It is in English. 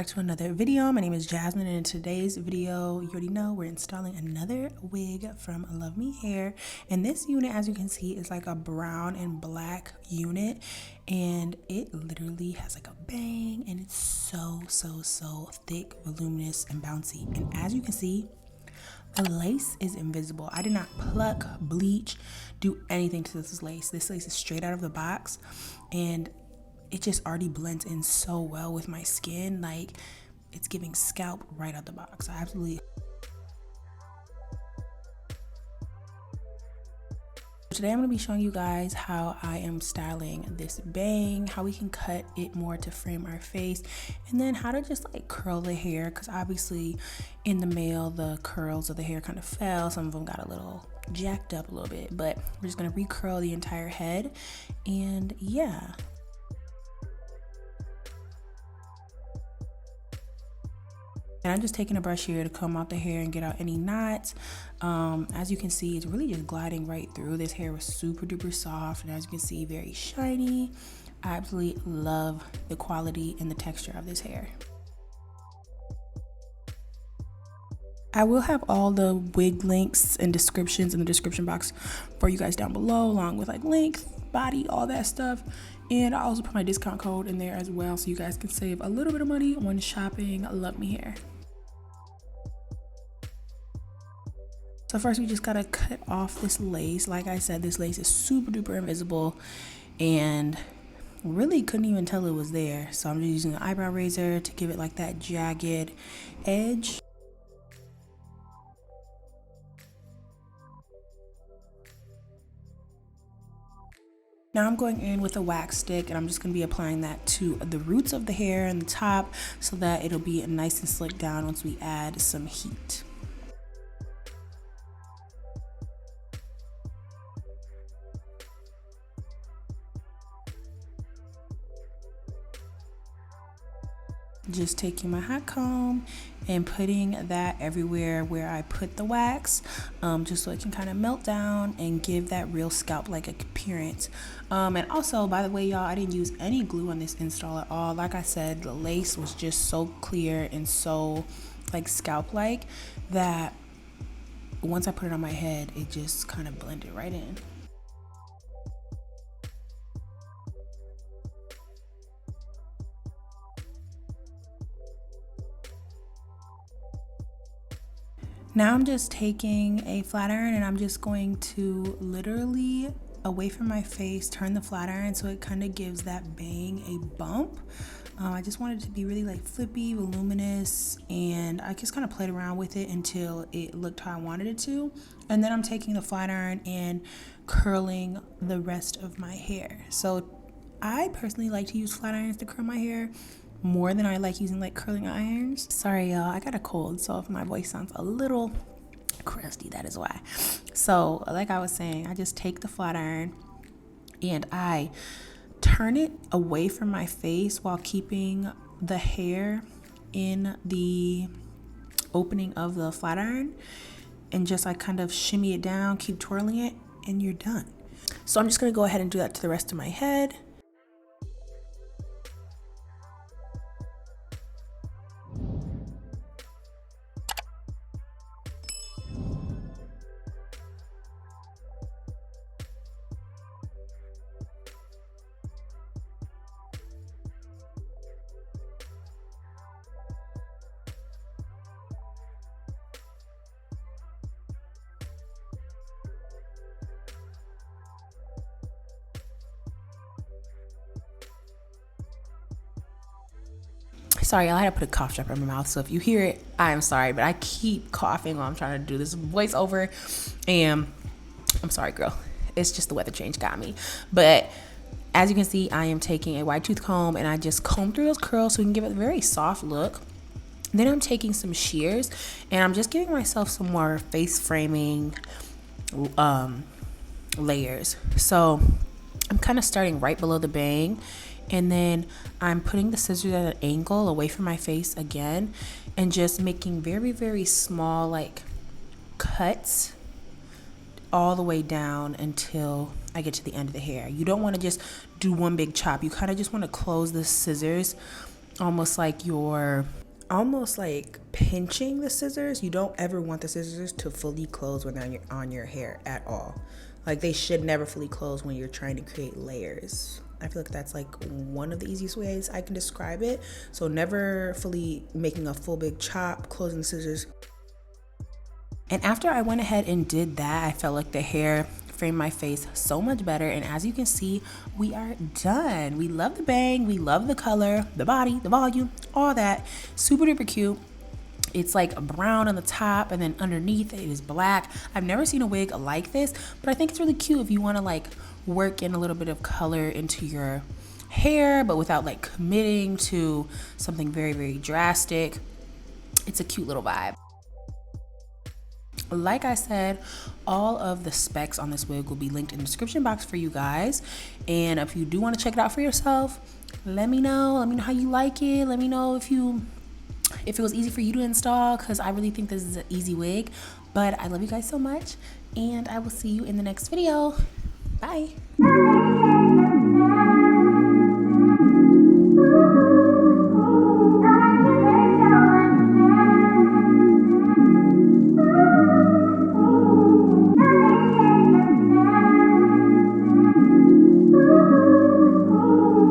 back to another video. My name is Jasmine, and in today's video, you already know we're installing another wig from LUVME hair. And this unit, as you can see, is like a brown and black unit, and it literally has like a bang, and it's so thick, voluminous, and bouncy. And as you can see, the lace is invisible. I did not pluck, bleach, do anything to this lace. This lace is straight out of the box, and it just already blends in so well with my skin. Like, it's giving scalp right out the box. I absolutely. Today I'm going to be showing you guys how I am styling this bang, how we can cut it more to frame our face, and then how to just like curl the hair, because obviously in the male the curls of the hair kind of fell. Some of them got a little jacked up a little bit, but we're just going to recurl the entire head. And yeah, and I'm just taking a brush here to comb out the hair and get out any knots. As you can see, it's really just gliding right through. This hair was super duper soft, and as you can see, very shiny. I absolutely love the quality and the texture of this hair. I will have all the wig links and descriptions in the description box for you guys down below, along with like length, body, all that stuff. And I also put my discount code in there as well, so you guys can save a little bit of money when shopping LUVME hair. So first we just gotta cut off this lace. Like I said, this lace is super duper invisible and really couldn't even tell it was there. So I'm just using an eyebrow razor to give it like that jagged edge. Now I'm going in with a wax stick, and I'm just going to be applying that to the roots of the hair and the top so that it'll be nice and slick down once we add some heat. Just taking my hot comb and putting that everywhere where I put the wax, just so it can kind of melt down and give that real scalp-like appearance. And also, by the way, y'all, I didn't use any glue on this install at all. Like I said, the lace was just so clear and so like scalp-like that once I put it on my head, it just kind of blended right in. Now I'm just taking a flat iron, and I'm just going to literally away from my face turn the flat iron so it kind of gives that bang a bump. I just wanted it to be really like flippy, voluminous, and I just kind of played around with it until it looked how I wanted it to. And then I'm taking the flat iron and curling the rest of my hair. So I personally like to use flat irons to curl my hair more than I like using like curling irons. Sorry y'all, I got a cold, so if my voice sounds a little crusty, that is why. So like I was saying, I just take the flat iron and I turn it away from my face while keeping the hair in the opening of the flat iron, and just like kind of shimmy it down, keep twirling it, and you're done. So I'm just gonna go ahead and do that to the rest of my head. Sorry, I had to put a cough drop in my mouth, so if you hear it, I am sorry, but I keep coughing while I'm trying to do this voiceover, and I'm sorry, girl. It's just the weather change got me. But as you can see, I am taking a wide tooth comb, and I just comb through those curls so we can give it a very soft look. Then I'm taking some shears, and I'm just giving myself some more face framing layers. So I'm kind of starting right below the bang, and then I'm putting the scissors at an angle away from my face again, and just making very small like cuts all the way down until I get to the end of the hair. You don't want to just do one big chop. You kind of just want to close the scissors almost like you're almost like pinching the scissors. You don't ever want the scissors to fully close when they're on your hair at all. Like they should never fully close when you're trying to create layers. I feel like that's like one of the easiest ways I can describe it. So never fully making a full big chop, closing the scissors. And after I went ahead and did that, I felt like the hair framed my face so much better. And as you can see, we are done. We love the bang, we love the color, the body, the volume, all that. Super duper cute. It's like brown on the top and then underneath it is black. I've never seen a wig like this, but I think it's really cute if you want to like work in a little bit of color into your hair, but without like committing to something very, very drastic. It's a cute little vibe. Like I said, all of the specs on this wig will be linked in the description box for you guys. And if you do want to check it out for yourself, let me know. Let me know how you like it. Let me know if it was easy for you to install, because I really think this is an easy wig. But I love you guys so much, and I will see you in the next video. Bye.